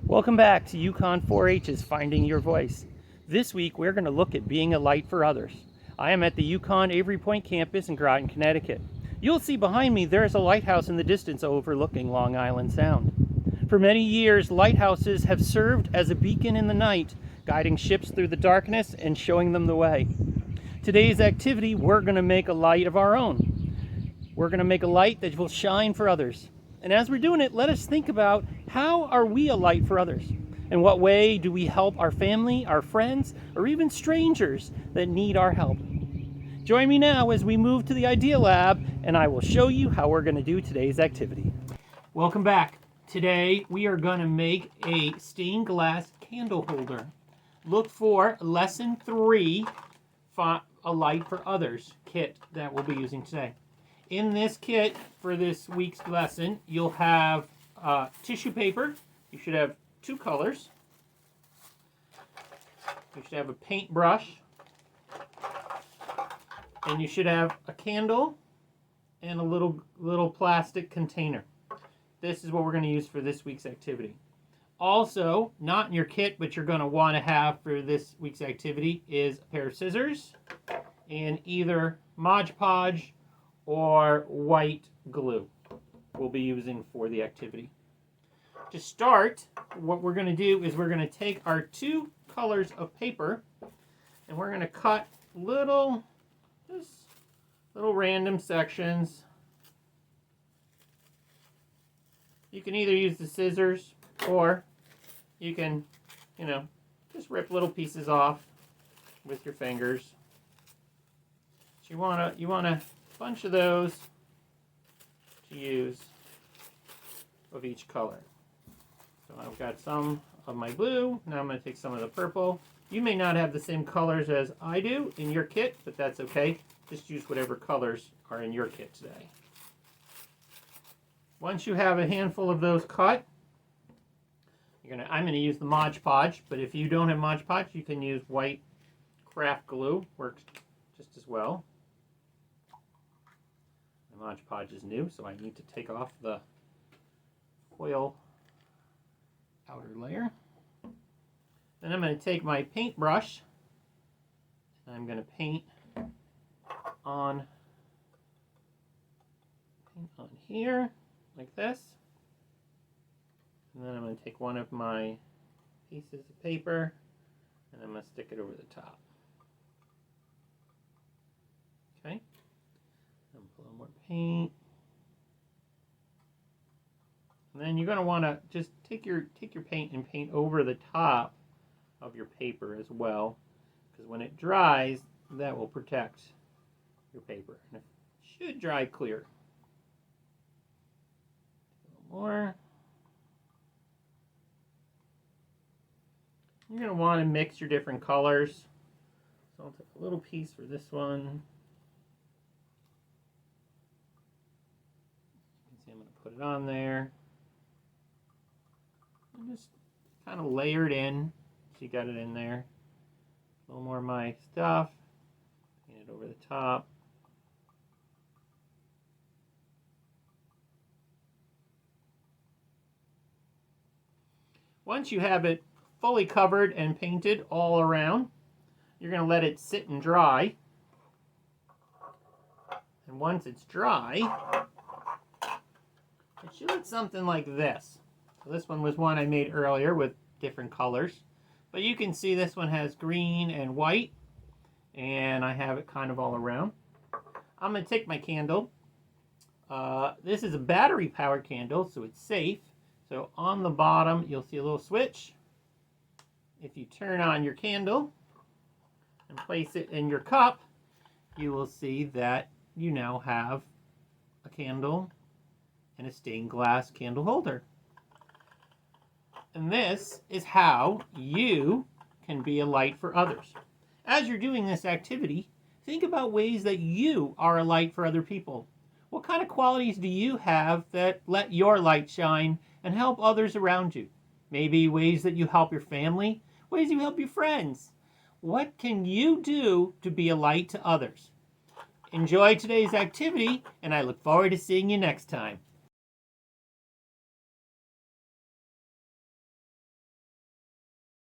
Welcome back to UConn 4-H's Finding Your Voice. This week we're going to look at being a light for others. I am at the UConn Avery Point campus in Groton, Connecticut. You'll see behind me there is a lighthouse in the distance overlooking Long Island Sound. For many years, lighthouses have served as a beacon in the night, guiding ships through the darkness and showing them the way. Today's activity, we're going to make a light of our own. We're going to make a light that will shine for others. And as we're doing it, let us think about how are we a light for others? In what way do we help our family, our friends, or even strangers that need our help? Join me now as we move to the Idea Lab, and I will show you how we're going to do today's activity. Welcome back. Today we are going to make a stained glass candle holder. Look for Lesson 3, A Light for Others kit that we'll be using today. In this kit for this week's lesson, you'll have tissue paper. You should have 2 colors. You should have a paintbrush. And you should have a candle and a little plastic container. This is what we're going to use for this week's activity. Also, not in your kit, but you're going to want to have for this week's activity is a pair of scissors and either Mod Podge or white glue we'll be using for the activity. To start, what we're going to do is we're going to take our 2 colors of paper and we're going to cut little random sections. You can either use the scissors or you can, just rip little pieces off with your fingers. So you want a bunch of those to use of each color. So I've got some of my blue. Now I'm going to take some of the purple. You may not have the same colors as I do in your kit, but that's okay. Just use whatever colors are in your kit today. Once you have a handful of those cut, I'm going to use the Mod Podge, but if you don't have Mod Podge, you can use white craft glue. Works just as well. My Mod Podge is new, so I need to take off the foil outer layer. Then I'm going to take my paintbrush and I'm going to paint on here like this. And then I'm going to take one of my pieces of paper and I'm going to stick it over the top. Okay. And put a little more paint. And then you're going to want to just take your paint and paint over the top of your paper as well, because when it dries, that will protect your paper. And it should dry clear. A little more. You're going to want to mix your different colors. So I'll take a little piece for this one. You can see I'm going to put it on there. And just kind of layer it in. So you got it in there. A little more of my stuff. Paint it over the top. Once you have it fully covered and painted all around, you're going to let it sit and dry. And once it's dry, it should look something like this. So this one was one I made earlier with different colors. But you can see this one has green and white, and I have it kind of all around. I'm going to take my candle. This is a battery-powered candle, so it's safe. So on the bottom, you'll see a little switch. If you turn on your candle and place it in your cup, you will see that you now have a candle and a stained glass candle holder. And this is how you can be a light for others. As you're doing this activity, think about ways that you are a light for other people. What kind of qualities do you have that let your light shine and help others around you? Maybe ways that you help your family, ways you help your friends. What can you do to be a light to others? Enjoy today's activity, and I look forward to seeing you next time.